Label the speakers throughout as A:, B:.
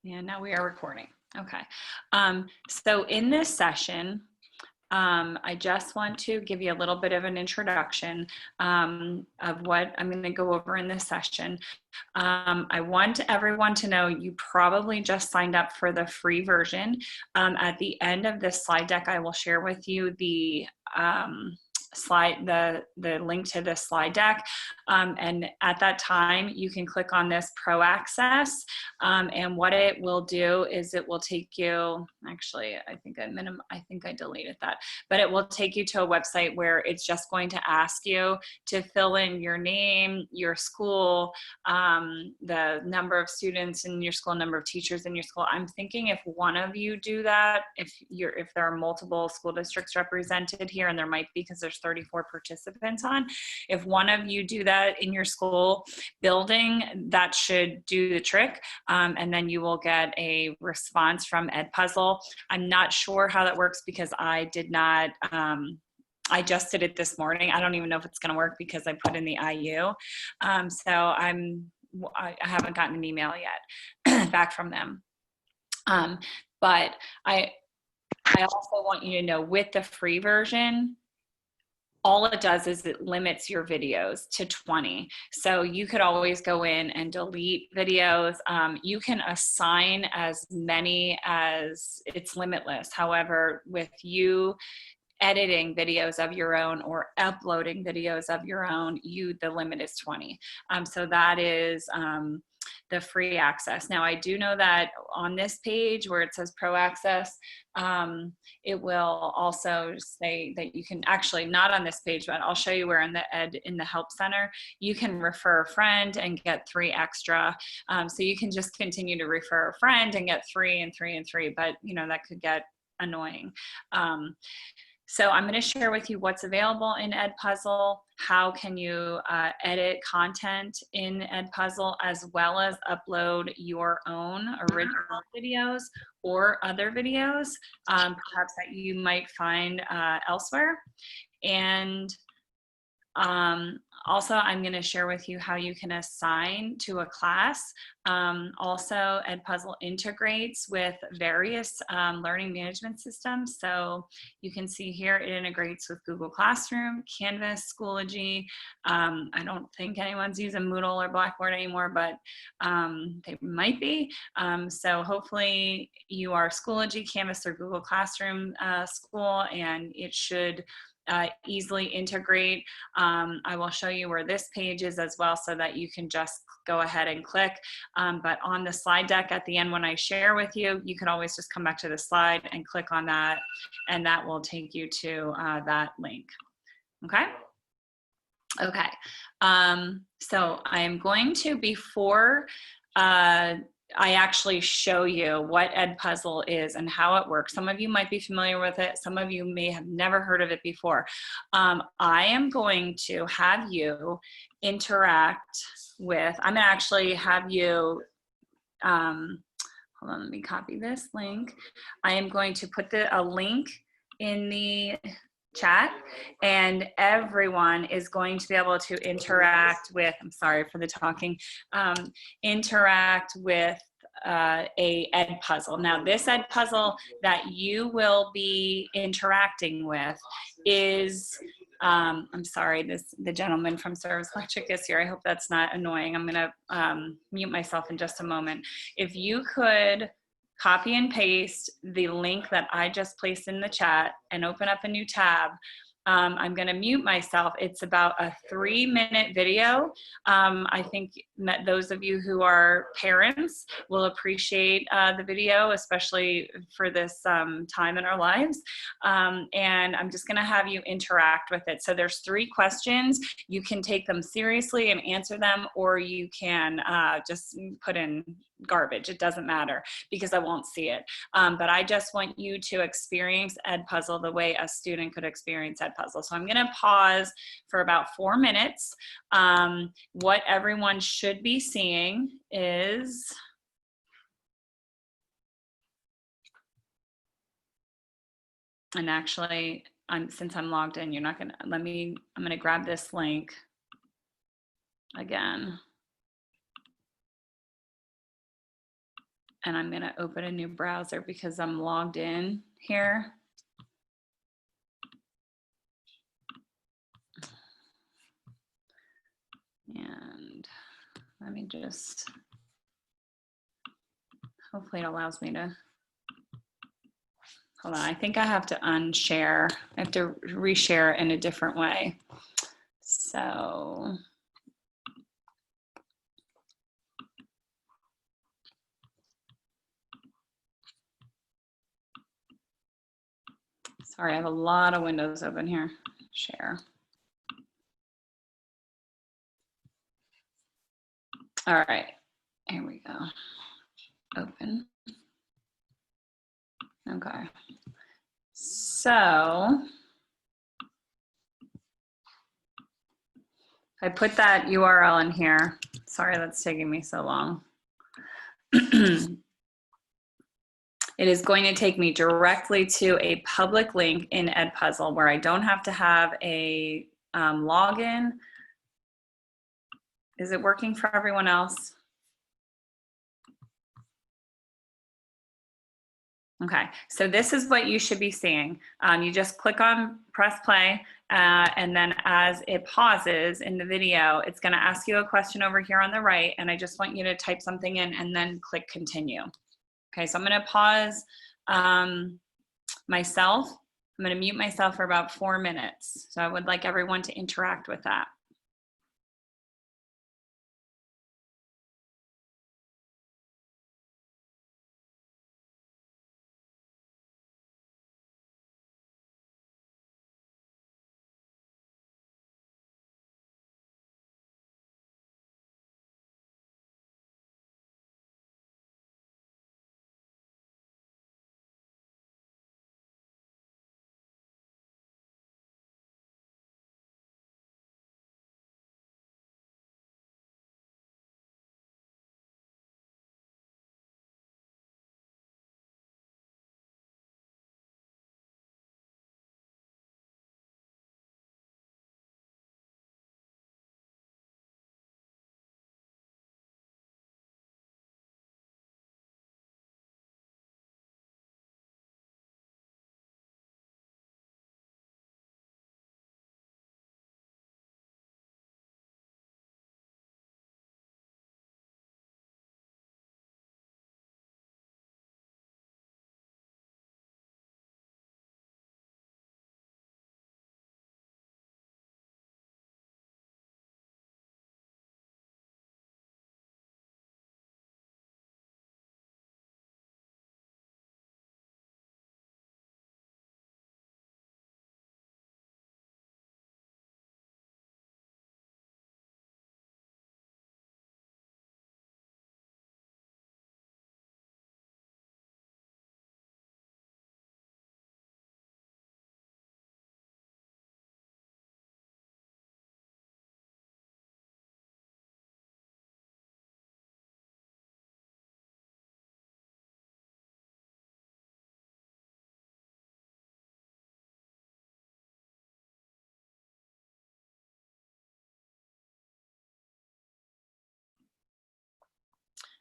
A: And now we are recording. Okay. So in this session, I just want to give you a little bit of an introduction of what I'm going to go over in this session. I want everyone to know you probably just signed up for the free version. At the end of this slide deck, I will share with you the the link to this slide deck, and at that time you can click on this Pro Access, and what it will do is it will take you, actually I think I deleted that, but it will take you to a website where it's just going to ask you to fill in your name, your school, the number of students in your school, number of teachers in your school. I'm thinking if one of you do that, if there are multiple school districts represented here, and there might be because there's 34 participants on, if one of you do that in your school building, that should do the trick, and then you will get a response from Edpuzzle. I'm not sure how that works because I did not, I just did it this morning. I don't even know if it's going to work because I put in the IU. So I haven't gotten an email yet back from them. But I also want you to know, with the free version, all it does is it limits your videos to 20. So you could always go in and delete videos. You can assign as many as, it's limitless. However, with you editing videos of your own or uploading videos of your own, the limit is 20. So that is the free access. Now I do know that on this page where it says Pro Access, it will also say that you can, actually not on this page, but I'll show you where in the Help Center, you can refer a friend and get 3 extra. So you can just continue to refer a friend and get 3 and 3 and 3, but you know, that could get annoying. So I'm going to share with you what's available in Edpuzzle, how can you edit content in Edpuzzle, as well as upload your own original videos or other videos, perhaps that you might find elsewhere. And also, I'm going to share with you how you can assign to a class. Also, Edpuzzle integrates with various learning management systems. So you can see here it integrates with Google Classroom, Canvas, Schoology. I don't think anyone's using Moodle or Blackboard anymore, but they might be. So hopefully you are Schoology, Canvas, or Google Classroom school, and it should easily integrate. I will show you where this page is as well, so that you can just go ahead and click. But on the slide deck at the end, when I share with you, you can always just come back to the slide and click on that, and that will take you to that link. Okay? Okay. So I'm going to, before I actually show you what Edpuzzle is and how it works. Some of you might be familiar with it. Some of you may have never heard of it before. I am going to have you interact with, I'm gonna actually have you, hold on, let me copy this link. I am going to put a link in the chat, and everyone is going to be able to interact with, I'm sorry for the talking, interact with a Edpuzzle. Now this Edpuzzle that you will be interacting with is, I'm sorry, the gentleman from Service Electric is here. I hope that's not annoying. I'm gonna mute myself in just a moment. If you could copy and paste the link that I just placed in the chat and open up a new tab. I'm going to mute myself. It's about a 3-minute video. I think that those of you who are parents will appreciate the video, especially for this time in our lives. And I'm just going to have you interact with it. So there's 3 questions. You can take them seriously and answer them, or you can just put in garbage. It doesn't matter because I won't see it. But I just want you to experience Edpuzzle the way a student could experience Edpuzzle. So I'm going to pause for about 4 minutes. What everyone should be seeing is, and actually, since I'm logged in, you're not going to, I'm going to grab this link again. And I'm gonna open a new browser because I'm logged in here. And let me just, hopefully it allows me to, hold on, I think I have to unshare. I have to reshare in a different way. So, sorry, I have a lot of windows open here. Share. All right, here we go. Open. Okay. So I put that URL in here. Sorry, that's taking me so long. It is going to take me directly to a public link in Edpuzzle where I don't have to have a login. Is it working for everyone else? Okay, so this is what you should be seeing. You just click on press play, and then as it pauses in the video, it's gonna ask you a question over here on the right, and I just want you to type something in and then click continue. Okay, so I'm gonna pause myself. I'm gonna mute myself for about 4 minutes. So I would like everyone to interact with that.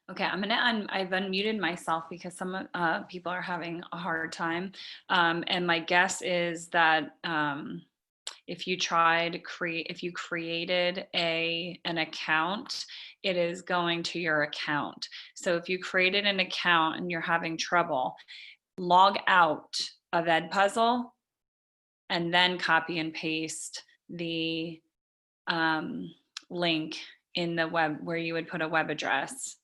A: Okay, I've unmuted myself because some people are having a hard time. And my guess is that if you created an account, it is going to your account. So if you created an account and you're having trouble, log out of Edpuzzle and then copy and paste the link in the web where you would put a web address.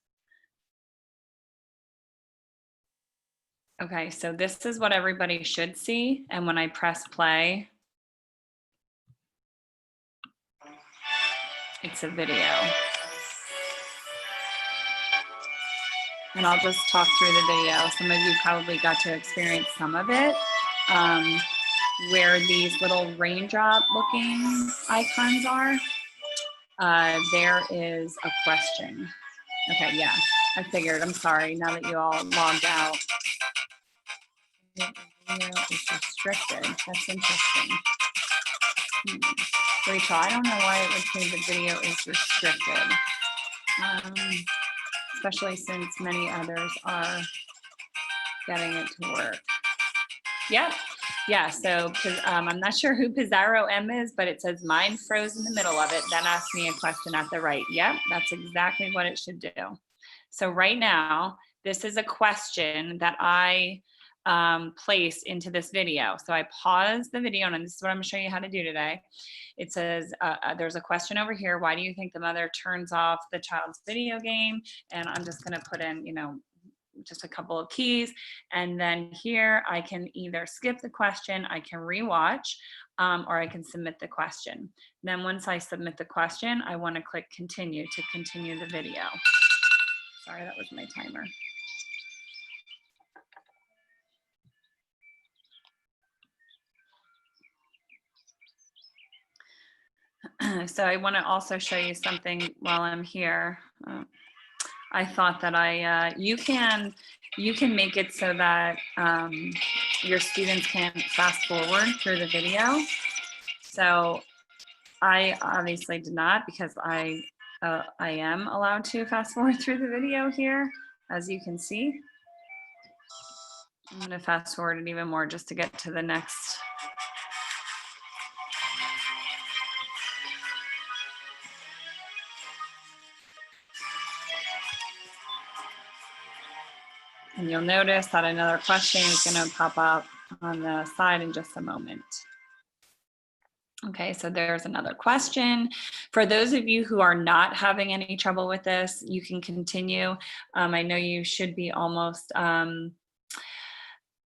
A: Okay, so this is what everybody should see. And when I press play, it's a video. And I'll just talk through the video. Some of you probably got to experience some of it, where these little raindrop looking icons are. There is a question. Okay, yeah, I figured, I'm sorry, now that you all logged out. The video is restricted, that's interesting. Rachel, I don't know why it would say the video is restricted. especially since many others are getting it to work. Yep. Yeah, so I'm not sure who Pizarro M is, but it says mine froze in the middle of it, then ask me a question at the right. Yep, that's exactly what it should do. So right now, this is a question that I placed into this video. So I paused the video, and this is what I'm gonna show you how to do today. It says, there's a question over here. Why do you think the mother turns off the child's video game? And I'm just gonna put in, just a couple of keys. And then here I can either skip the question, I can rewatch, or I can submit the question. Then once I submit the question, I want to click continue to continue the video. Sorry, that was my timer. So I want to also show you something while I'm here. I thought that you can make it so that your students can fast forward through the video. So I obviously did not, because I am allowed to fast forward through the video here, as you can see. I'm going to fast forward it even more just to get to the next. And you'll notice that another question is going to pop up on the side in just a moment. Okay, so there's another question. For those of you who are not having any trouble with this, you can continue. I know you should be almost through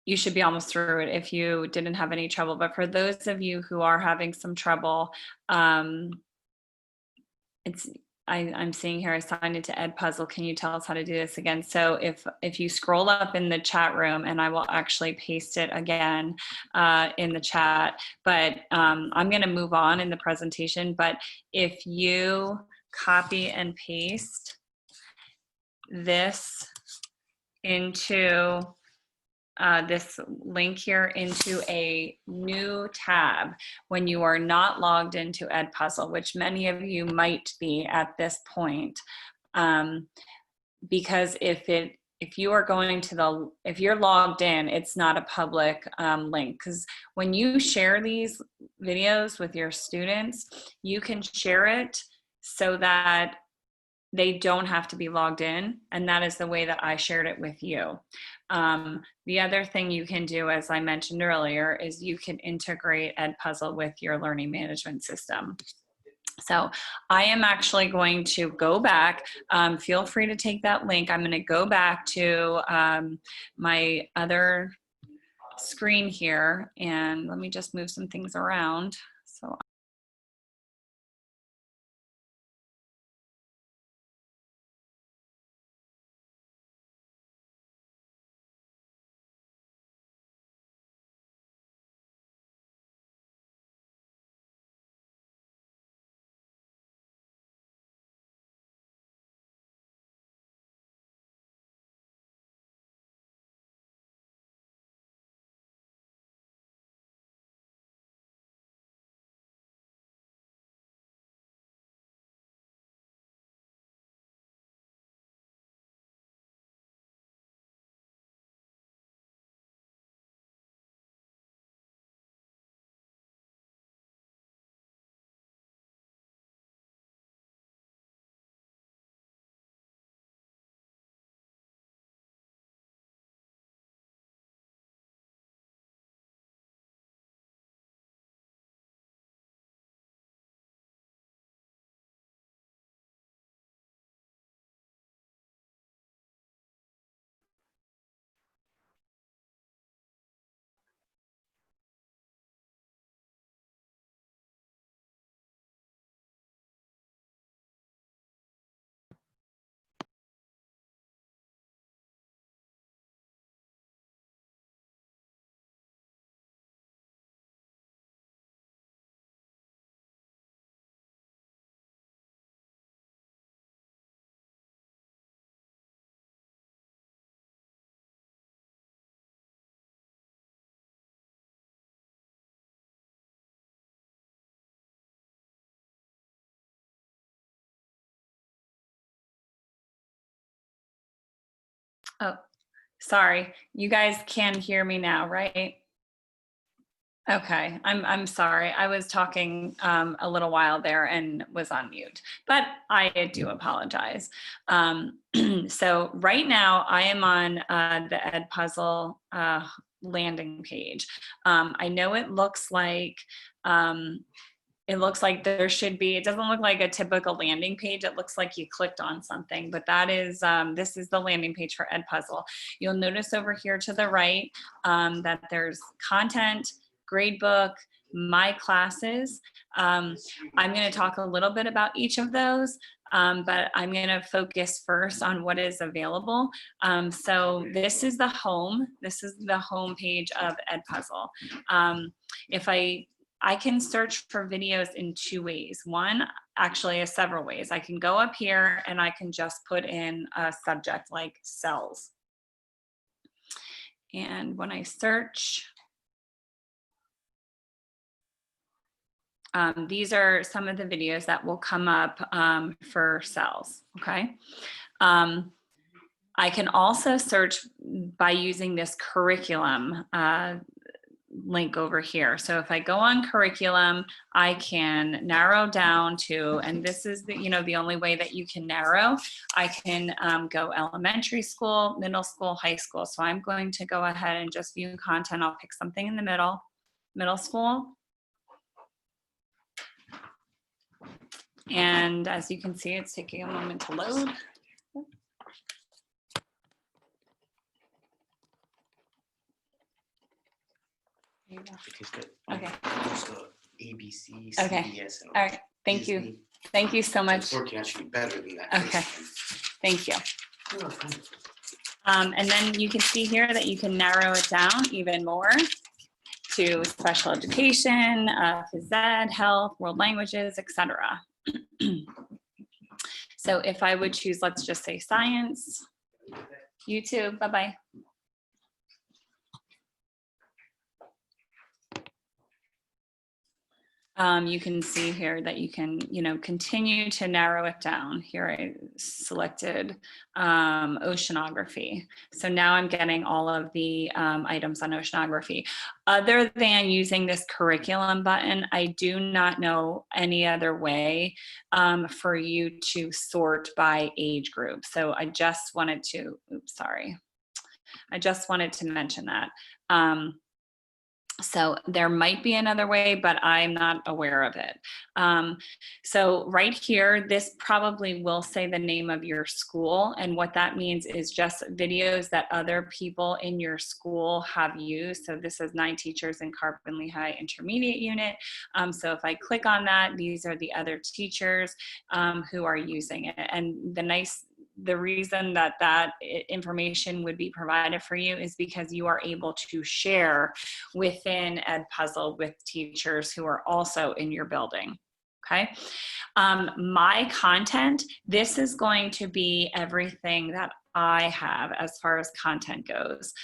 A: it if you didn't have any trouble. But for those of you who are having some trouble, I'm seeing here, I signed into Edpuzzle. Can you tell us how to do this again? So if you scroll up in the chat room, and I will actually paste it again in the chat, but I'm going to move on in the presentation. But if you copy and paste this into this link here into a new tab when you are not logged into Edpuzzle, which many of you might be at this point, because if you're logged in, it's not a public link, because when you share these videos with your students, you can share it so that they don't have to be logged in, and that is the way that I shared it with you. The other thing you can do, as I mentioned earlier, is you can integrate Edpuzzle with your learning management system. So I am actually going to go back. Feel free to take that link. I'm going to go back to my other screen here, and let me just move some things around. So Oh, sorry. You guys can hear me now, right? Okay, I'm sorry. I was talking a little while there and was on mute, but I do apologize. So right now I am on the Edpuzzle landing page. I know it looks like there should be, it doesn't look like a typical landing page. It looks like you clicked on something, but that is, this is the landing page for Edpuzzle. You'll notice over here to the right that there's content, gradebook, my classes. I'm going to talk a little bit about each of those, but I'm going to focus first on what is available. So this is the home. This is the home page of Edpuzzle. If I can search for videos in two ways. One, actually is several ways. I can go up here and I can just put in a subject like cells. And when I search, these are some of the videos that will come up for cells, okay? I can also search by using this curriculum link over here. So if I go on curriculum, I can narrow down to, and this is the, the only way that you can narrow. I can go elementary school, middle school, high school. So I'm going to go ahead and just view content. I'll pick something in the middle school. And as you can see, it's taking a moment to load. Okay.
B: ABC,
A: okay.
B: CBS, and
A: all right. Thank
B: Disney.
A: You. Thank you so much.
B: It's working actually better than that.
A: Okay. Thank you. And then you can see here that you can narrow it down even more to special education, phys ed, health, world languages, etc. So if I would choose, let's just say science, YouTube, bye-bye. You can see here that you can, continue to narrow it down. Here I selected oceanography. So now I'm getting all of the items on oceanography. Other than using this curriculum button, I do not know any other way for you to sort by age group. So I just wanted to, I just wanted to mention that. So there might be another way, but I'm not aware of it. So right here, this probably will say the name of your school. And what that means is just videos that other people in your school have used. So this is 9 teachers in Carpin Lehigh Intermediate Unit. So if I click on that, these are the other teachers who are using it. And the reason that information would be provided for you is because you are able to share within Edpuzzle with teachers who are also in your building. Okay. My content, this is going to be everything that I have as far as content goes.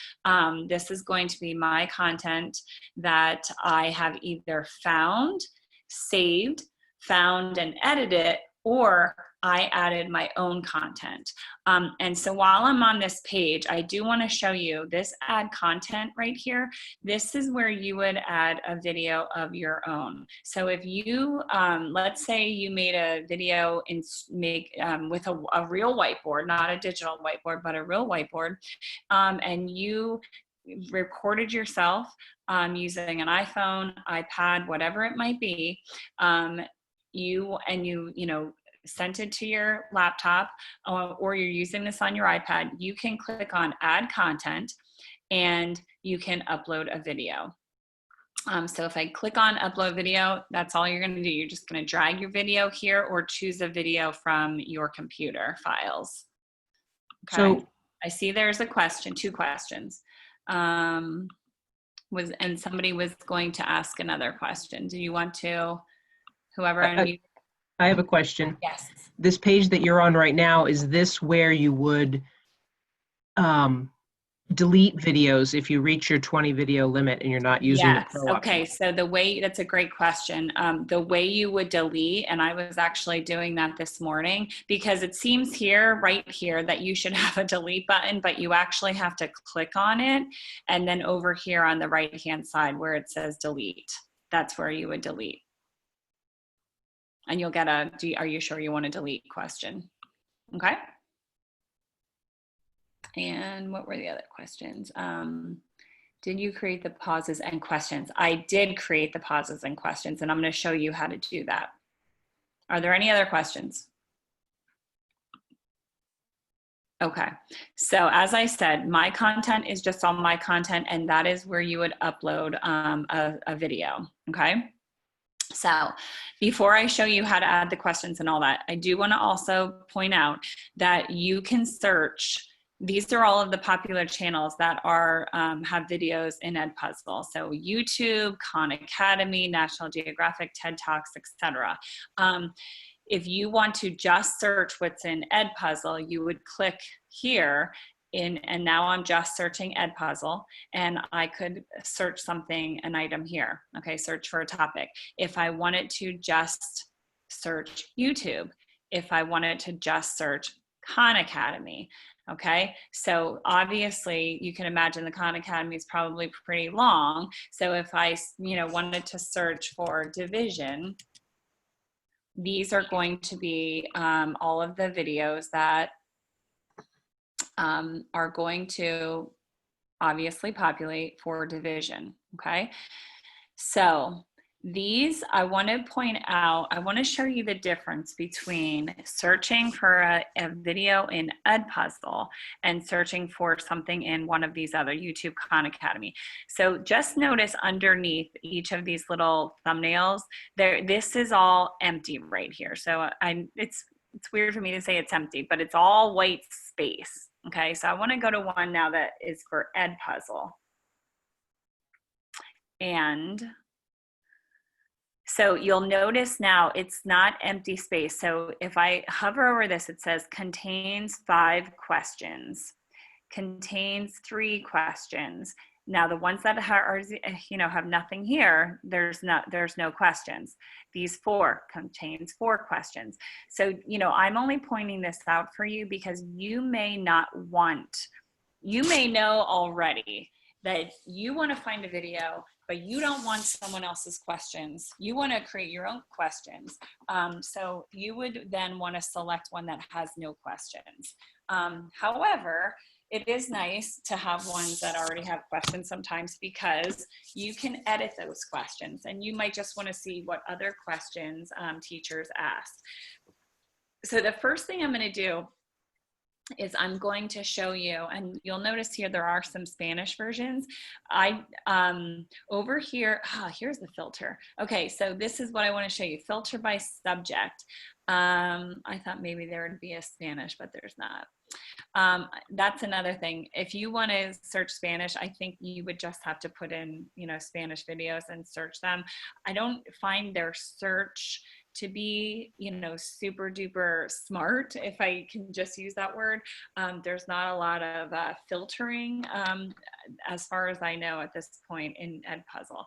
A: This is going to be my content that I have either found, saved, found and edited, or I added my own content. And so while I'm on this page, I do want to show you this add content right here. This is where you would add a video of your own. So if you, let's say you made a video with a real whiteboard, not a digital whiteboard, but a real whiteboard, and you recorded yourself using an iPhone, iPad, whatever it might be, you sent it to your laptop or you're using this on your iPad, you can click on add content and you can upload a video. So if I click on upload video, that's all you're going to do. You're just going to drag your video here or choose a video from your computer files. Okay. So I see there's a question, 2 questions. And somebody was going to ask another question. Do you want to, whoever unmute?
C: I have a question.
A: Yes.
C: This page that you're on right now, is this where you would delete videos if you reach your 20 video limit and you're not using the
A: Yes.
C: pro
A: Okay.
C: option?
A: So that's a great question. The way you would delete, and I was actually doing that this morning, because it seems here, right here, that you should have a delete button, but you actually have to click on it. And then over here on the right-hand side where it says delete, that's where you would delete. And you'll get are you sure you want to delete question? Okay. And what were the other questions? Did you create the pauses and questions? I did create the pauses and questions, and I'm going to show you how to do that. Are there any other questions? Okay, so as I said, my content is just on my content, and that is where you would upload a video, okay? So before I show you how to add the questions and all that, I do want to also point out that you can search. These are all of the popular channels that are have videos in Edpuzzle. So YouTube, Khan Academy, National Geographic, TED Talks, etc. If you want to just search what's in Edpuzzle, you would click here and now I'm just searching Edpuzzle, and I could search something, an item here. Okay, search for a topic. If I wanted to just search YouTube, if I wanted to just search Khan Academy. Okay, so obviously you can imagine the Khan Academy is probably pretty long. So if I, wanted to search for division, these are going to be all of the videos that are going to obviously populate for division. Okay, so these, I want to point out, I want to show you the difference between searching for a video in Edpuzzle and searching for something in one of these other YouTube Khan Academy. So just notice underneath each of these little thumbnails, this is all empty right here. So it's weird for me to say it's empty, but it's all white space. Okay, so I want to go to one now that is for Edpuzzle. And so you'll notice now it's not empty space. So if I hover over this, it says contains 5 questions, contains 3 questions. Now the ones that are, have nothing here, there's no questions. These 4 contains 4 questions. So, I'm only pointing this out for you because you may know already that you want to find a video, but you don't want someone else's questions. You want to create your own questions. So you would then want to select one that has no questions. However, it is nice to have ones that already have questions sometimes because you can edit those questions and you might just want to see what other questions teachers ask. So the first thing I'm going to do is I'm going to show you, and you'll notice here there are some Spanish versions. Over here, here's the filter. Okay, so this is what I want to show you, filter by subject. I thought maybe there would be a Spanish, but there's not. That's another thing. If you want to search Spanish, I think you would just have to put in, Spanish videos and search them. I don't find their search to be, super duper smart, if I can just use that word. There's not a lot of filtering as far as I know at this point in Edpuzzle.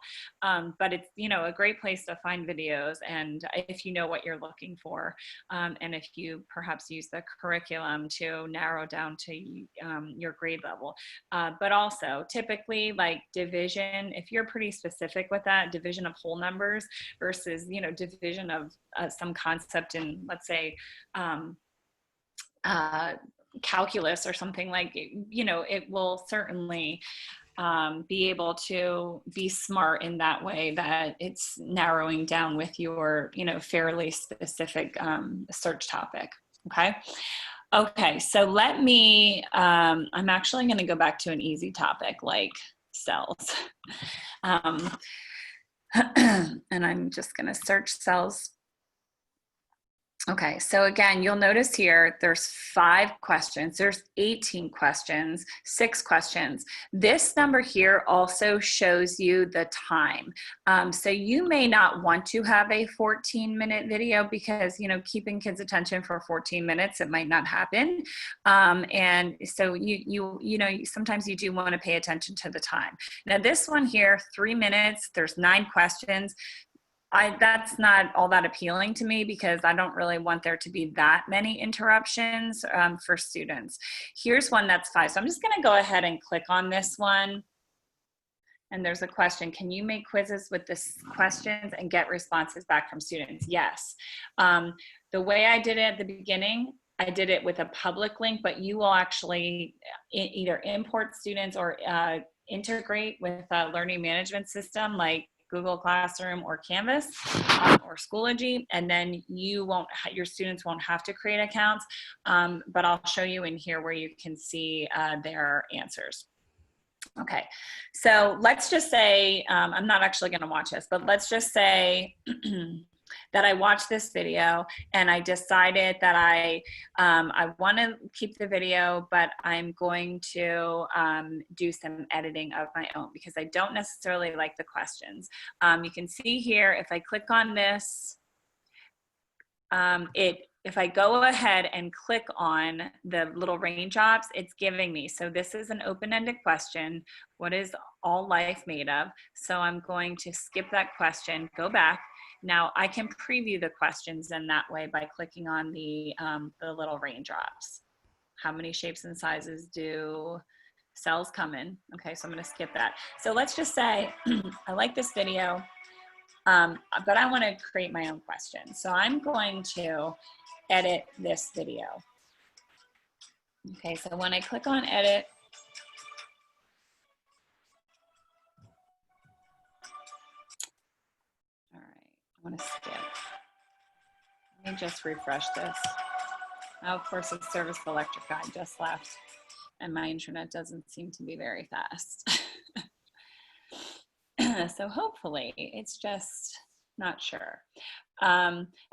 A: But it's, a great place to find videos, and if you know what you're looking for, and if you perhaps use the curriculum to narrow down to your grade level. But also typically like division, if you're pretty specific with that, division of whole numbers versus, division of some concept in, let's say, calculus or something like, it will certainly be able to be smart in that way that it's narrowing down with your, fairly specific search topic. Okay. Okay. So let me, I'm actually going to go back to an easy topic like cells. And I'm just going to search cells Okay, so again, you'll notice here, there's 5 questions, there's 18 questions, 6 questions. This number here also shows you the time. So you may not want to have a 14-minute video because, you know, keeping kids' attention for 14 minutes, it might not happen. And so you know, sometimes you do want to pay attention to the time. Now this one here, 3 minutes, there's 9 questions. That's not all that appealing to me because I don't really want there to be that many interruptions for students. Here's one that's 5. So I'm just going to go ahead and click on this one. And there's a question, can you make quizzes with this questions and get responses back from students? Yes. The way I did it at the beginning, I did it with a public link, but you will actually either import students or integrate with a learning management system like Google Classroom or Canvas or Schoology, and then your students won't have to create accounts, but I'll show you in here where you can see their answers. Okay, so let's just say, I'm not actually gonna watch this, but let's just say that I watched this video and I decided that I want to keep the video, but I'm going to do some editing of my own because I don't necessarily like the questions. You can see here, if I click on this, if I go ahead and click on the little raindrops, it's giving me, so this is an open-ended question. What is all life made of? So I'm going to skip that question, go back. Now I can preview the questions in that way by clicking on the little raindrops. How many shapes and sizes do cells come in? Okay, so I'm gonna skip that. So let's just say, I like this video, but I wanna create my own question. So I'm going to edit this video. Okay, so when I click on edit, all right, I want to skip. Let me just refresh this. Now, of course, the service electric guy just left and my internet doesn't seem to be very fast. So hopefully it's just not sure.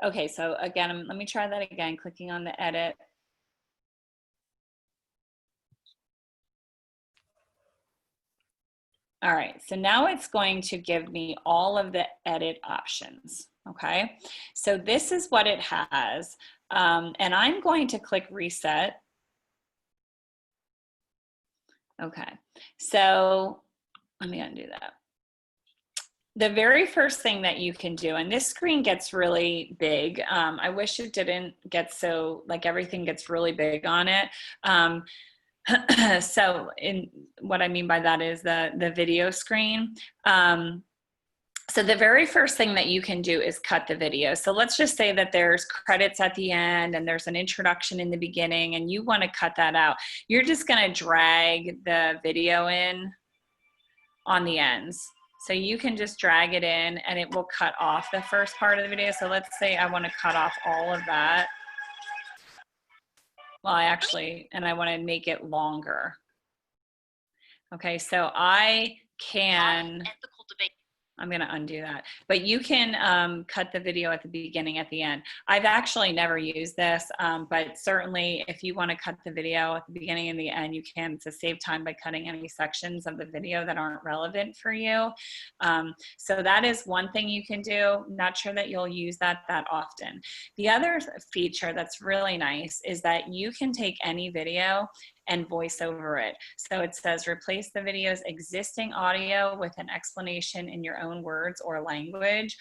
A: Okay, so again, let me try that again, clicking on the edit. All right, so now it's going to give me all of the edit options, okay? So this is what it has, and I'm going to click reset. Okay, so let me undo that. The very first thing that you can do, and this screen gets really big. I wish it didn't get so, like everything gets really big on it. So what I mean by that is the video screen. So the very first thing that you can do is cut the video. So let's just say that there's credits at the end and there's an introduction in the beginning and you want to cut that out. You're just going to drag the video in on the ends. So you can just drag it in and it will cut off the first part of the video. So let's say I want to cut off all of that. Well, and I want to make it longer. Okay, so I can, I'm going to undo that, but you can cut the video at the beginning, at the end. I've actually never used this, but certainly if you want to cut the video at the beginning and the end, you can to save time by cutting any sections of the video that aren't relevant for you. So that is one thing you can do. Not sure that you'll use that often. The other feature that's really nice is that you can take any video and voice over it. So it says replace the video's existing audio with an explanation in your own words or language.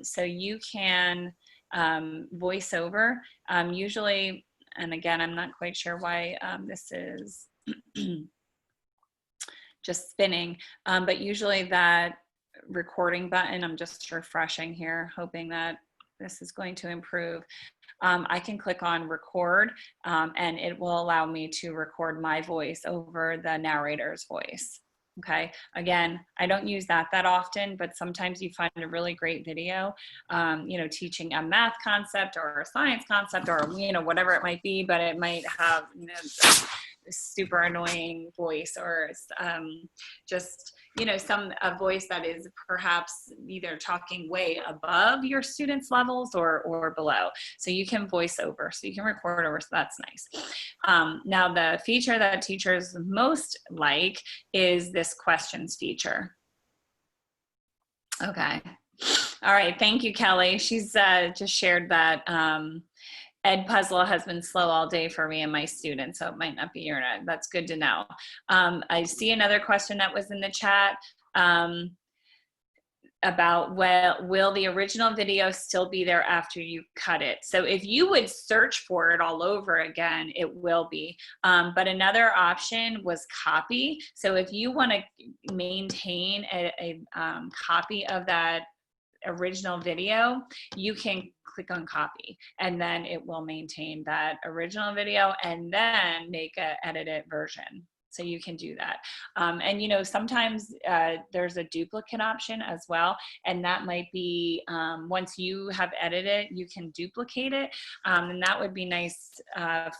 A: So you can voice over. Usually, and again, I'm not quite sure why this is just spinning, but usually that recording button, I'm just refreshing here, hoping that this is going to improve. I can click on record and it will allow me to record my voice over the narrator's voice. Okay, again, I don't use that often, but sometimes you find a really great video, you know, teaching a math concept or a science concept or, you know, whatever it might be, but it might have, you know, super annoying voice, or just, you know, a voice that is perhaps either talking way above your students' levels or below. So you can voice over, so you can record over, so that's nice. Now the feature that teachers most like is this questions feature. Okay. All right, thank you, Kelly. She's just shared that Edpuzzle has been slow all day for me and my students, so it might not be your net. That's good to know. I see another question that was in the chat about, well, will the original video still be there after you cut it? So if you would search for it all over again, it will be. But another option was copy. So if you want to maintain a copy of that original video, you can click on copy, and then it will maintain that original video and then make a edited version. So you can do that. And you know, sometimes there's a duplicate option as well, and that might be once you have edited, you can duplicate it, and that would be nice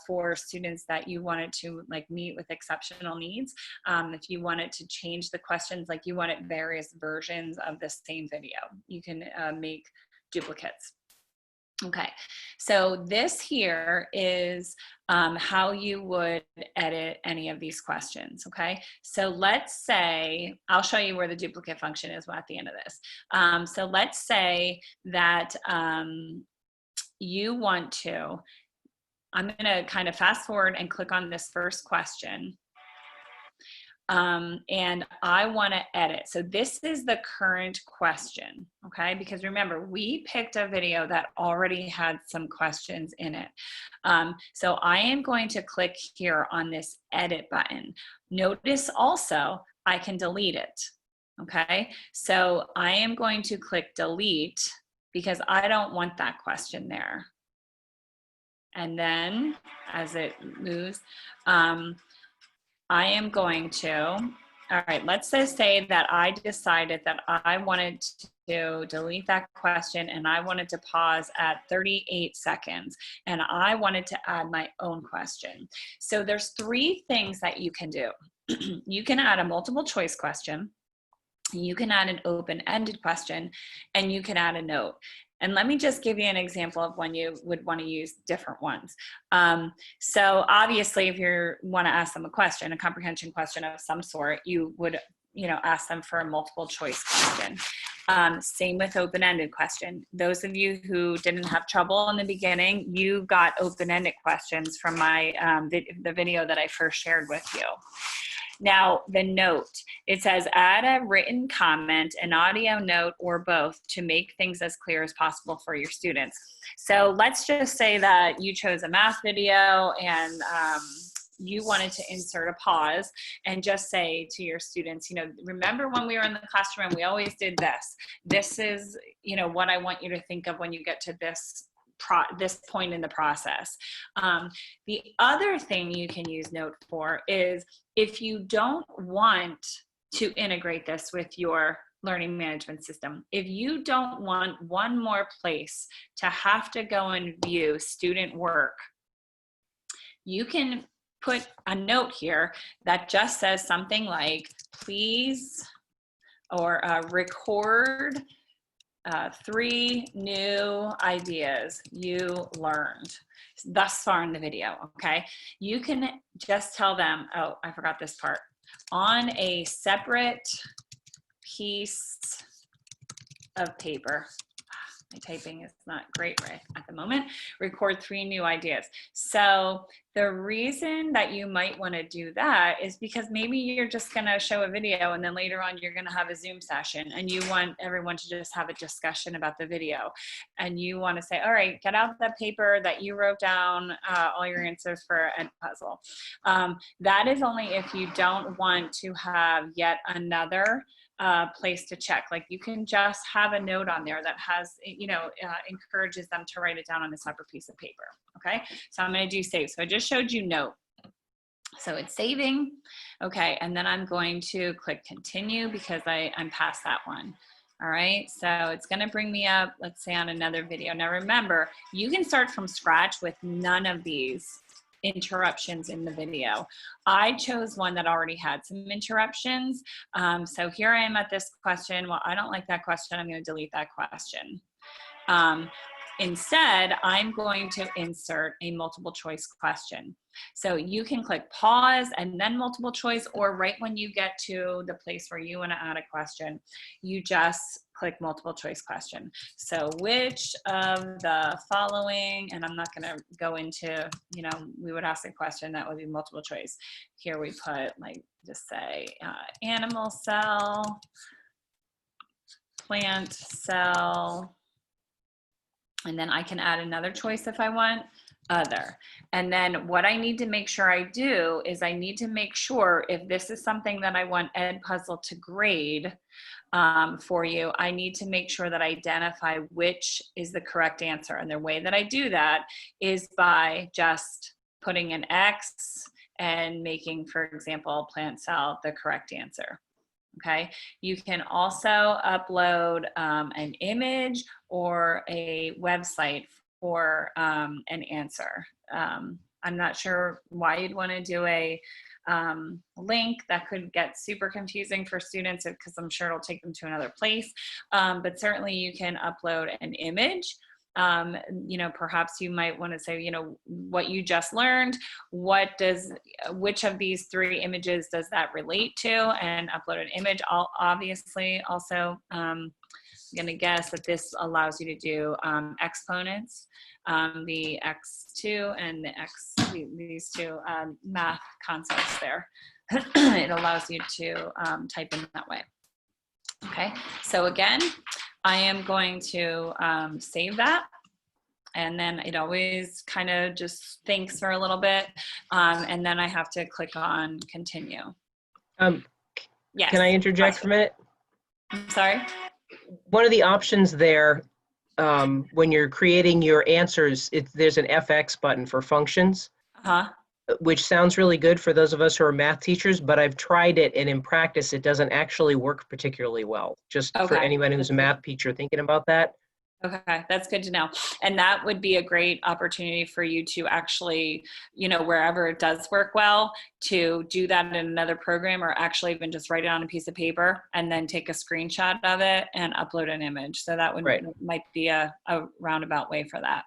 A: for students that you wanted to like meet with exceptional needs. If you wanted to change the questions, like you wanted various versions of the same video, you can make duplicates. Okay, so this here is how you would edit any of these questions, okay? So let's say, I'll show you where the duplicate function is at the end of this. So let's say that you want to, I'm gonna kind of fast forward and click on this first question. And I want to edit. So this is the current question, okay? Because remember, we picked a video that already had some questions in it. So I am going to click here on this edit button. Notice also I can delete it, okay? So I am going to click delete because I don't want that question there. And then as it moves, I am going to, all right, let's just say that I decided that I wanted to delete that question and I wanted to pause at 38 seconds and I wanted to add my own question. So there's 3 things that you can do. You can add a multiple choice question, you can add an open-ended question, and you can add a note. And let me just give you an example of when you would want to use different ones. So obviously, if you want to ask them a question, a comprehension question of some sort, you would, you know, ask them for a multiple choice question. Same with open-ended question. Those of you who didn't have trouble in the beginning, you got open-ended questions from my the video that I first shared with you. Now, the note, it says add a written comment, an audio note, or both to make things as clear as possible for your students. So let's just say that you chose a math video and you wanted to insert a pause and just say to your students, you know, remember when we were in the classroom, we always did this. This is, you know, what I want you to think of when you get to this point in the process. The other thing you can use note for is if you don't want to integrate this with your learning management system, if you don't want one more place to have to go and view student work, you can put a note here that just says something like, please, or record 3 new ideas you learned thus far in the video, okay? You can just tell them, oh, I forgot this part, on a separate piece of paper. My typing is not great right at the moment. Record 3 new ideas. So the reason that you might want to do that is because maybe you're just going to show a video and then later on you're going to have a Zoom session and you want everyone to just have a discussion about the video. And you want to say, all right, get out that paper that you wrote down all your answers for Edpuzzle. That is only if you don't want to have yet another place to check. Like you can just have a note on there that has, you know, encourages them to write it down on a separate piece of paper. Okay, so I'm going to do save. So I just showed you note. So it's saving. Okay, and then I'm going to click continue because I'm past that one. All right, so it's going to bring me up, let's say on another video. Now remember, you can start from scratch with none of these interruptions in the video. I chose one that already had some interruptions. So here I am at this question. Well, I don't like that question. I'm going to delete that question. Instead, I'm going to insert a multiple choice question. So you can click pause and then multiple choice, or right when you get to the place where you want to add a question, you just click multiple choice question. So which of the following, and I'm not going to go into, you know, we would ask a question that would be multiple choice. Here we put, like, just say animal cell, plant cell, and then I can add another choice if I want, other. And then what I need to make sure I do is I need to make sure if this is something that I want Edpuzzle to grade for you, I need to make sure that I identify which is the correct answer. And the way that I do that is by just putting an X and making, for example, plant cell the correct answer. Okay, you can also upload an image or a website for an answer. I'm not sure why you'd want to do a link. That could get super confusing for students because I'm sure it'll take them to another place. But certainly you can upload an image. You know, perhaps you might want to say, you know, what you just learned, which of these 3 images does that relate to, and upload an image. I'll obviously also, I'm going to guess that this allows you to do exponents, the x2 and the x, these 2 math concepts there. It allows you to type in that way. Okay, so again, I am going to save that, and then it always kind of just thinks for a little bit, and then I have to click on continue. Yes.
C: Can I interject for a minute?
A: I'm sorry?
C: One of the options there, when you're creating your answers, there's an FX button for functions.
A: Uh-huh.
C: Which sounds really good for those of us who are math teachers, but I've tried it, and in practice, it doesn't actually work particularly well. Just for anyone who's a math teacher thinking about that.
A: Okay, that's good to know. And that would be a great opportunity for you to actually, you know, wherever it does work well, to do that in another program, or actually even just write it on a piece of paper and then take a screenshot of it and upload an image. So that would might be a roundabout way for that.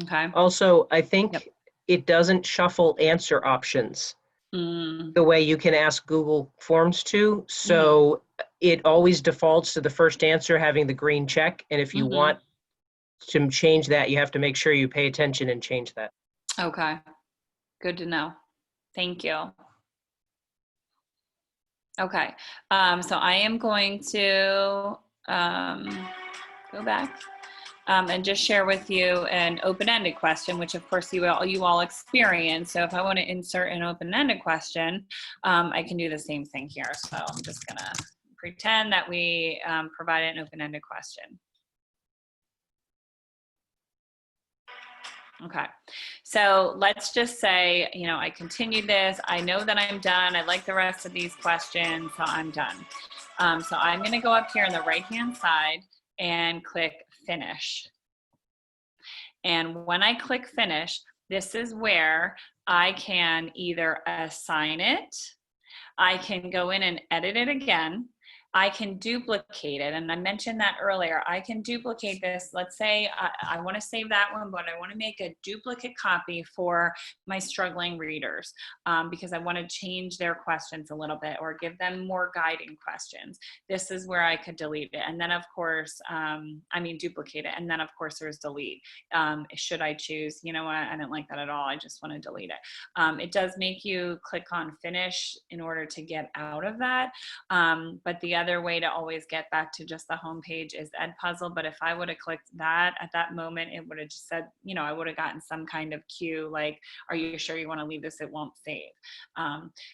A: Okay.
C: Also, I think it doesn't shuffle answer options the way you can ask Google Forms to. So it always defaults to the first answer having the green check. And if you want to change that, you have to make sure you pay attention and change that.
A: Okay. Good to know. Thank you. Okay. So I am going to go back. And just share with you an open-ended question, which of course you all experience. So if I want to insert an open-ended question, I can do the same thing here. So I'm just gonna pretend that we provided an open-ended question. Okay, so let's just say, you know, I continued this. I know that I'm done. I like the rest of these questions, so I'm done. So I'm gonna go up here on the right-hand side and click finish. And when I click finish, this is where I can either assign it, I can go in and edit it again, I can duplicate it. And I mentioned that earlier. I can duplicate this. Let's say I want to save that one, but I want to make a duplicate copy for my struggling readers because I want to change their questions a little bit or give them more guiding questions. This is where I could delete it. And then of course, duplicate it. And then of course there's delete. Should I choose, you know what, I didn't like that at all. I just want to delete it. It does make you click on finish in order to get out of that. But the other way to always get back to just the home page is Edpuzzle. But if I would have clicked that at that moment, it would have just said, you know, I would have gotten some kind of cue like, are you sure you want to leave this? It won't save.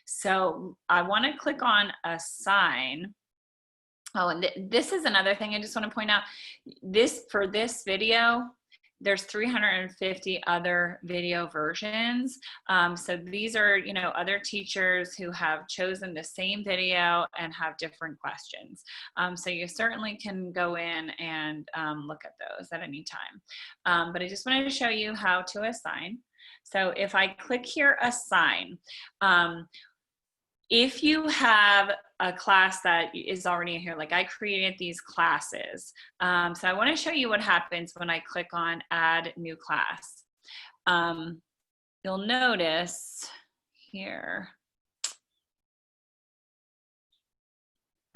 A: So I want to click on assign. Oh, and this is another thing I just want to point out. For this video, there's 350 other video versions. So these are, you know, other teachers who have chosen the same video and have different questions. So you certainly can go in and look at those at any time. But I just wanted to show you how to assign. So if I click here, assign, if you have a class that is already in here, like I created these classes. So I want to show you what happens when I click on add new class. You'll notice here.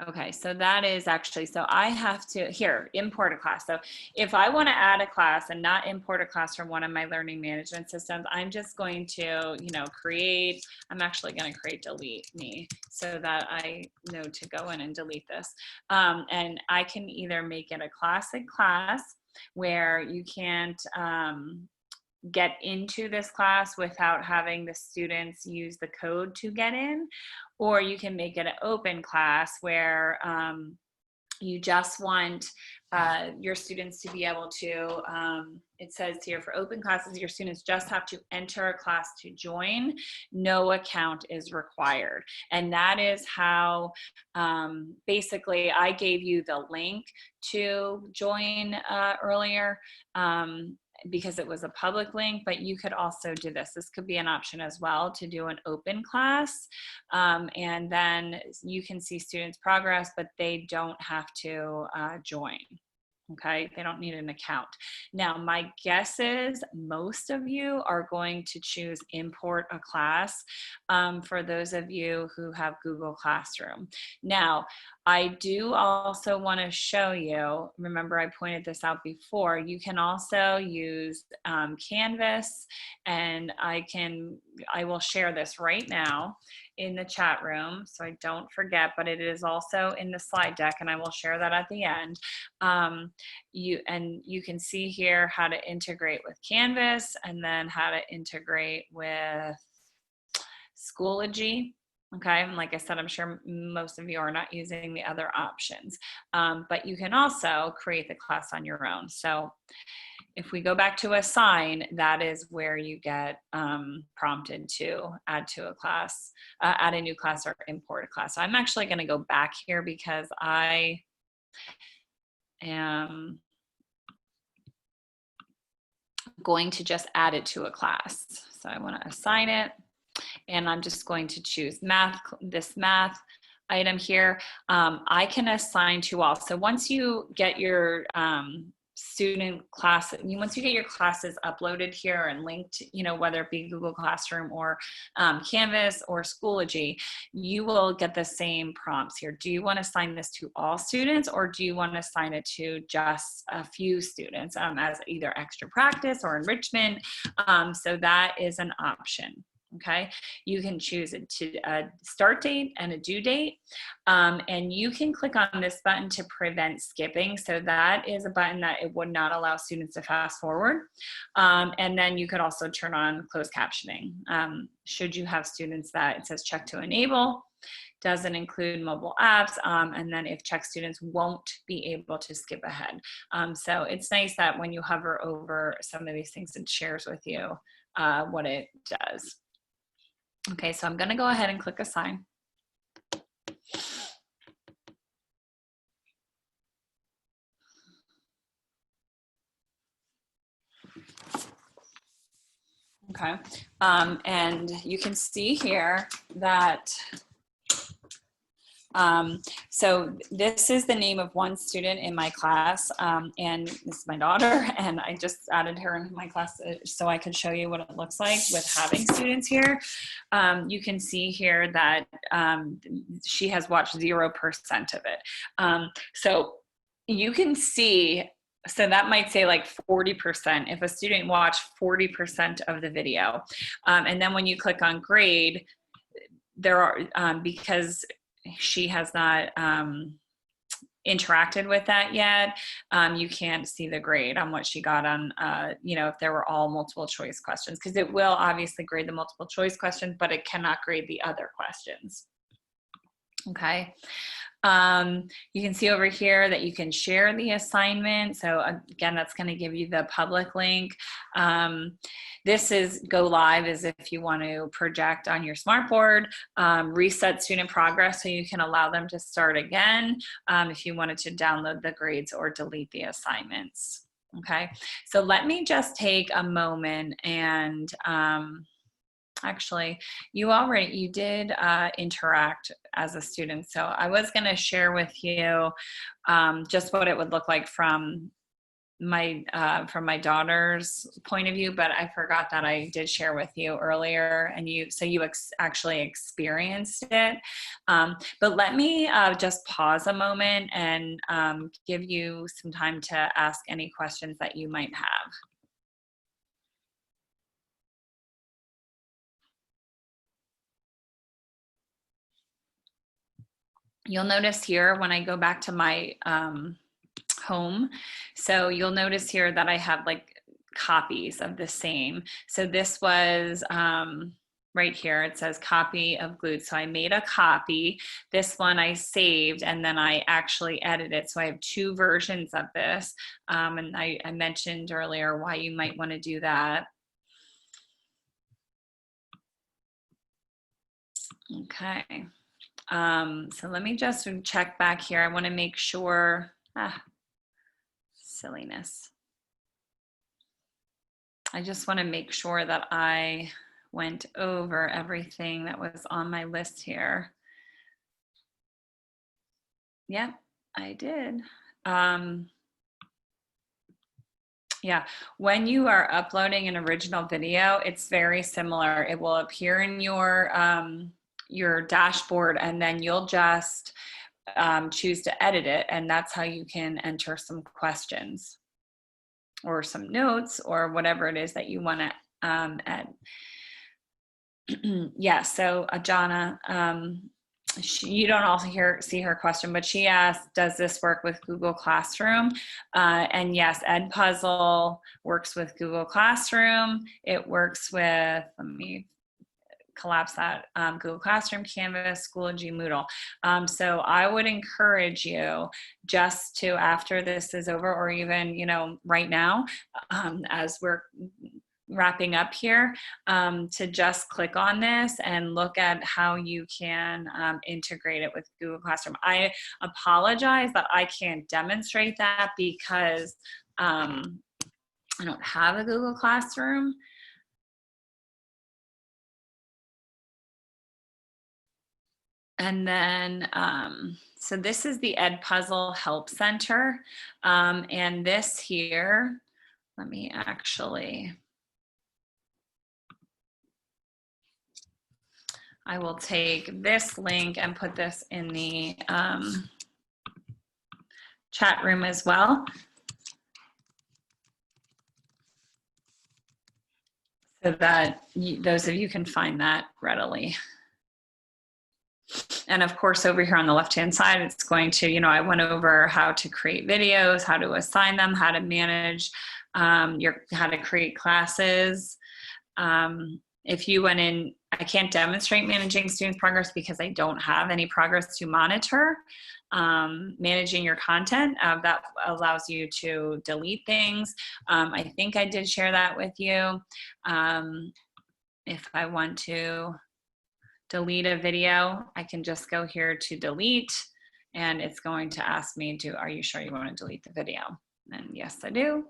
A: Okay, so that is actually, so I have to, here, import a class. So if I want to add a class and not import a class from one of my learning management systems, I'm just going to, create, I'm actually going to create delete me so that I know to go in and delete this. And I can either make it a classic class where you can't, get into this class without having the students use the code to get in, or you can make it an open class where you just want your students to be able to, it says here for open classes, your students just have to enter a class to join. No account is required. And that is how, basically I gave you the link to join earlier. Because it was a public link, but you could also do this. This could be an option as well to do an open class. And then you can see students' progress, but they don't have to join. Okay, they don't need an account. Now, my guess is most of you are going to choose import a class for those of you who have Google Classroom. Now, I do also want to show you, remember I pointed this out before, you can also use Canvas, and I will share this right now in the chat room so I don't forget, but it is also in the slide deck and I will share that at the end. You can see here how to integrate with Canvas and then how to integrate with Schoology. Okay, and like I said, I'm sure most of you are not using the other options, but you can also create the class on your own. So if we go back to assign, that is where you get prompted to add to a class, add a new class or import a class. So I'm actually going to go back here because I am going to just add it to a class. So I want to assign it. And I'm just going to choose this math item here. I can assign to all. So once you get your student class, once you get your classes uploaded here and linked, whether it be Google Classroom or Canvas or Schoology, you will get the same prompts here. Do you want to assign this to all students, or do you want to assign it to just a few students as either extra practice or enrichment? So that is an option. Okay, you can choose a start date and a due date, and you can click on this button to prevent skipping. So that is a button that it would not allow students to fast forward. And then you could also turn on closed captioning. Should you have students that it says check to enable, doesn't include mobile apps, and then if check students won't be able to skip ahead. So it's nice that when you hover over some of these things, it shares with you what it does. Okay, so I'm going to go ahead and click assign. Okay, and you can see here that so this is the name of one student in my class, and this is my daughter, and I just added her into my class so I could show you what it looks like with having students here. You can see here that she has watched 0% of it. So you can see, so that might say like 40% if a student watched 40% of the video. And then when you click on grade, there are, because she has not interacted with that yet, you can't see the grade on what she got on, if there were all multiple choice questions, because it will obviously grade the multiple choice question, but it cannot grade the other questions. Okay. You can see over here that you can share the assignment. So again, that's going to give you the public link. This is go live as if you want to project on your smartboard, reset student progress so you can allow them to start again if you wanted to download the grades or delete the assignments. Okay, so let me just take a moment and actually, you did interact as a student. So I was going to share with you just what it would look like from my daughter's point of view, but I forgot that I did share with you earlier, and you actually experienced it. But let me just pause a moment and give you some time to ask any questions that you might have. You'll notice here when I go back to my home, so you'll notice here that I have like copies of the same. So this was right here, it says copy of Glued. So I made a copy. This one I saved and then I actually edited. So I have two versions of this. And I mentioned earlier why you might want to do that. Okay. So let me just check back here. I want to make sure, silliness. I just want to make sure that I went over everything that was on my list here. Yep, I did. Yeah, when you are uploading an original video, it's very similar. It will appear in your dashboard, and then you'll just choose to edit it, and that's how you can enter some questions or some notes or whatever it is that you want to add. Yeah, so Jana, you don't also see her question, but she asked, does this work with Google Classroom? And yes, Edpuzzle works with Google Classroom. It works with, let me collapse that, Google Classroom, Canvas, Schoology, Moodle. So I would encourage you just to, after this is over, or even, right now, as we're wrapping up here, to just click on this and look at how you can integrate it with Google Classroom. I apologize that I can't demonstrate that because I don't have a Google Classroom. And then, so this is the Edpuzzle Help Center. And this here, let me actually, I will take this link and put this in the chat room as well, so that those of you can find that readily. And of course, over here on the left-hand side, it's going to, I went over how to create videos, how to assign them, how to manage how to create classes. If you went in, I can't demonstrate managing students' progress because I don't have any progress to monitor. Managing your content, that allows you to delete things. I think I did share that with you. If I want to delete a video, I can just go here to delete, and it's going to ask me are you sure you want to delete the video? And yes, I do.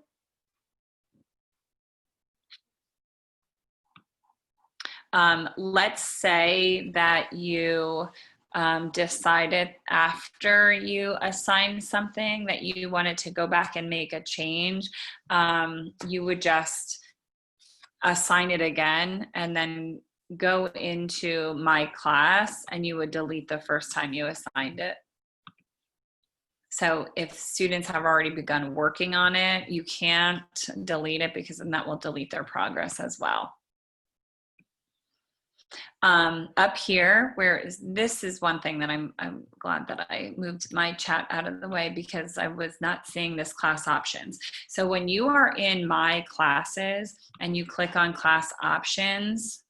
A: Let's say that you decided after you assigned something that you wanted to go back and make a change. You would just assign it again and then go into my class, and you would delete the first time you assigned it. So if students have already begun working on it, you can't delete it, because then that will delete their progress as well. Up here, this is one thing that I'm glad that I moved my chat out of the way, because I was not seeing this class options. So when you are in my classes and you click on class options,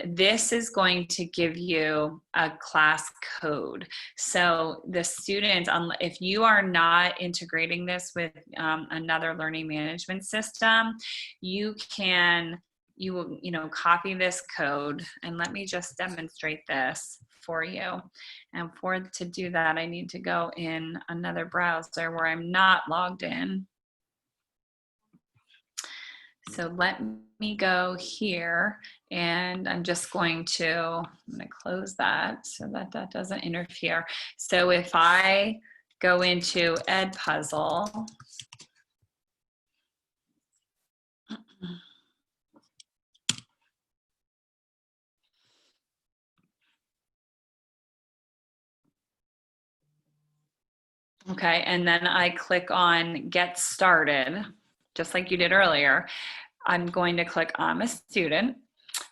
A: this is going to give you a class code. So the students, if you are not integrating this with another learning management system, you will copy this code, and let me just demonstrate this for you. And to do that, I need to go in another browser where I'm not logged in. So let me go here, and I'm just going to close that so that that doesn't interfere. So if I go into Edpuzzle, okay, and then I click on Get Started, just like you did earlier. I'm going to click I'm a student,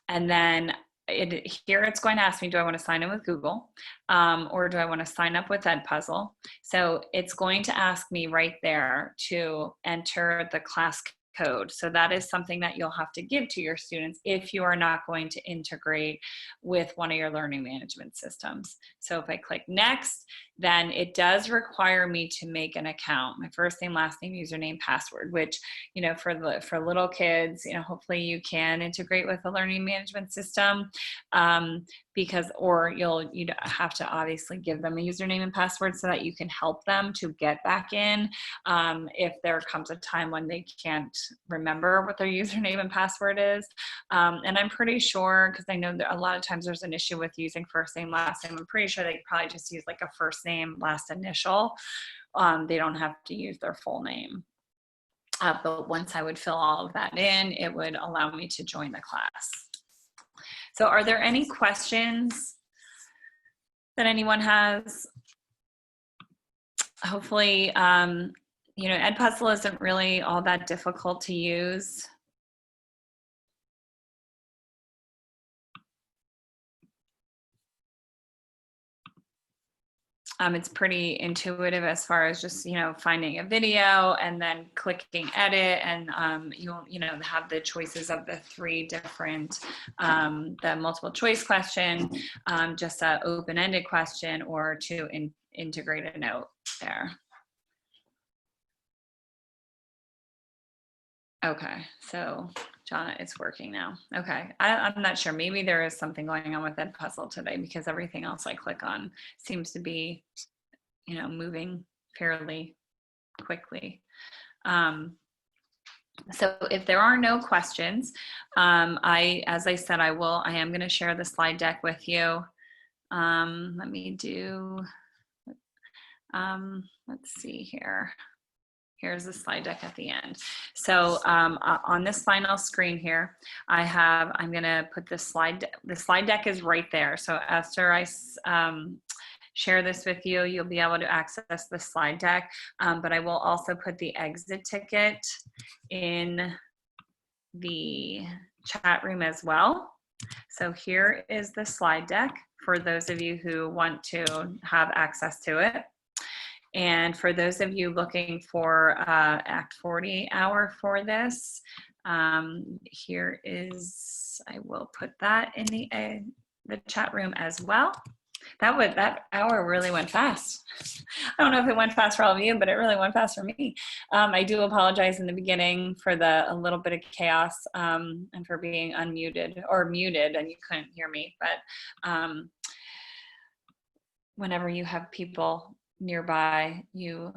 A: and then here it's going to ask me, do I want to sign in with Google, or do I want to sign up with Edpuzzle? So it's going to ask me right there to enter the class code. So that is something that you'll have to give to your students if you are not going to integrate with one of your learning management systems. So if I click next, then it does require me to make an account, my first name, last name, username, password, which, you know, for little kids, you know, hopefully you can integrate with a learning management system, because, or you'd have to obviously give them a username and password so that you can help them to get back in, if there comes a time when they can't remember what their username and password is. And I'm pretty sure, because I know that a lot of times there's an issue with using first name, last name, I'm pretty sure they probably just use like a first name, last initial. They don't have to use their full name. But once I would fill all of that in, it would allow me to join the class. So are there any questions that anyone has? Hopefully, you know, Edpuzzle isn't really all that difficult to use. It's pretty intuitive as far as just, you know, finding a video and then clicking edit, and you'll, you know, have the choices of the three different, the multiple choice question, just an open-ended question, or to integrate a note there. Okay, so John, it's working now. Okay, I'm not sure. Maybe there is something going on with Edpuzzle today, because everything else I click on seems to be, you know, moving fairly quickly. So if there are no questions, as I said, I am going to share the slide deck with you. Let me do, let's see here. Here's the slide deck at the end. So on this final screen here, I'm going to put the slide deck is right there. So after I share this with you, you'll be able to access the slide deck, but I will also put the exit ticket in the chat room as well. So here is the slide deck for those of you who want to have access to it. And for those of you looking for Act 40 hour for this, here is, I will put that in the chat room as well. That hour really went fast. I don't know if it went fast for all of you, but it really went fast for me. I do apologize in the beginning for a little bit of chaos, and for being unmuted or muted and you couldn't hear me. But whenever you have people nearby, you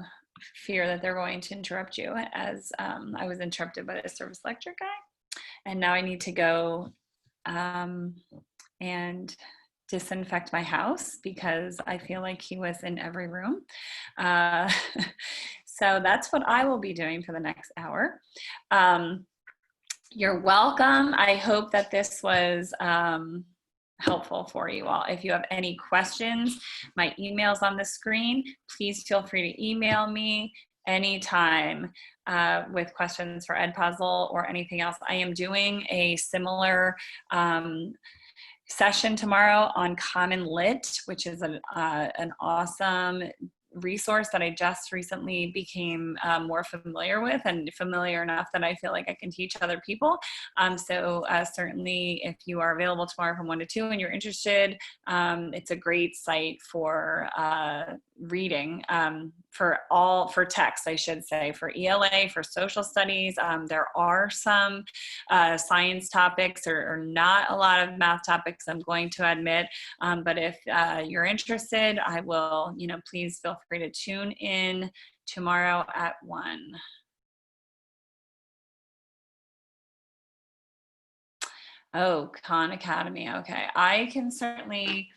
A: fear that they're going to interrupt you, as I was interrupted by the service lecture guy. And now I need to go and disinfect my house because I feel like he was in every room. So that's what I will be doing for the next hour. You're welcome. I hope that this was helpful for you all. If you have any questions, my email's on the screen. Please feel free to email me anytime with questions for Edpuzzle or anything else. I am doing a similar session tomorrow on Common Lit, which is an awesome resource that I just recently became more familiar with, and familiar enough that I feel like I can teach other people. So certainly if you are available tomorrow from 1 to 2 and you're interested, it's a great site for reading, for text, I should say, for ELA, for social studies. There are some science topics or not a lot of math topics, I'm going to admit, but if you're interested, I will, please feel free to tune in tomorrow at 1. Oh, Khan Academy. Okay, I can certainly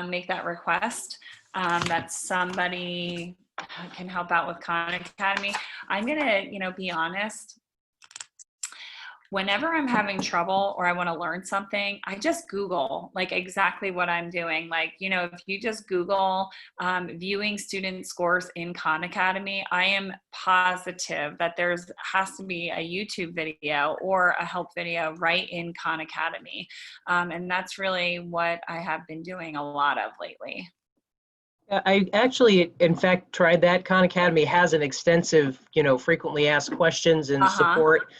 A: make that request that somebody can help out with Khan Academy. I'm gonna, be honest. Whenever I'm having trouble or I want to learn something, I just Google like exactly what I'm doing. Like, if you just Google viewing student scores in Khan Academy, I am positive that has to be a YouTube video or a help video right in Khan Academy. And that's really what I have been doing a lot of lately.
C: I actually, in fact, tried that. Khan Academy has an extensive, frequently asked questions and
A: Uh-huh.
C: support.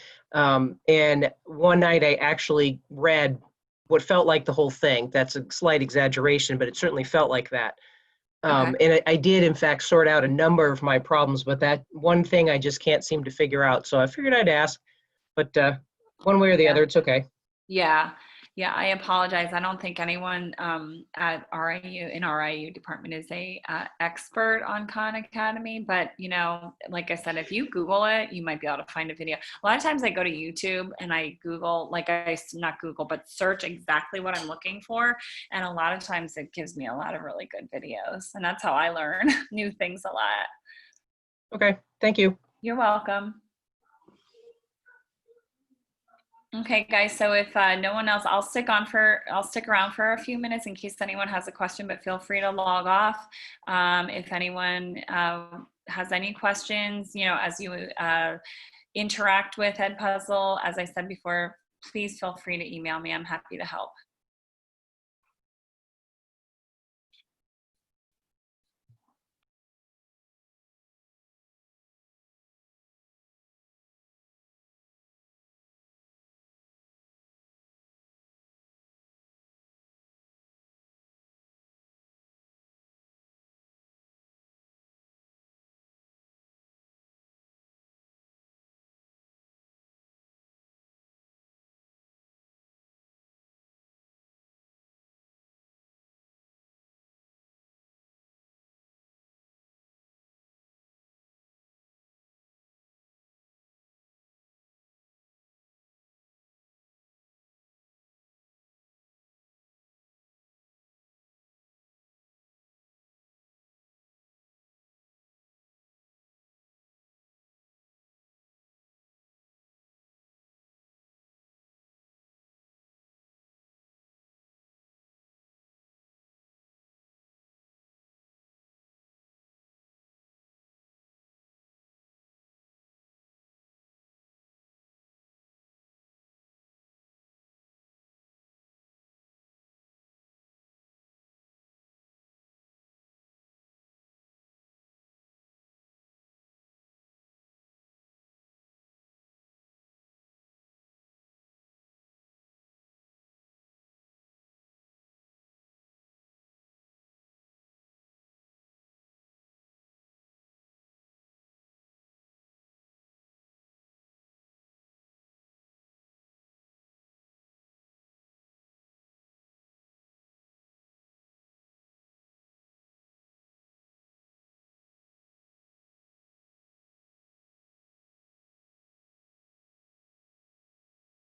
C: And one night I actually read what felt like the whole thing. That's a slight exaggeration, but it certainly felt like that.
A: Okay.
C: And I did, in fact, sort out a number of my problems, but that one thing I just can't seem to figure out. So I figured I'd ask, but one way or the
A: Yeah.
C: other, it's okay.
A: Yeah. Yeah, I apologize. I don't think anyone at RIU in RIU department is a expert on Khan Academy, but like I said, if you Google it, you might be able to find a video. A lot of times I go to YouTube and I Google, not Google, but search exactly what I'm looking for, and a lot of times it gives me a lot of really good videos, and that's how I learn new things a lot.
C: Okay, thank you.
A: You're welcome. Okay, guys, so if no one else, I'll stick around for a few minutes in case anyone has a question, but feel free to log off. If anyone has any questions, as you interact with Edpuzzle, as I said before, please feel free to email me. I'm happy to help.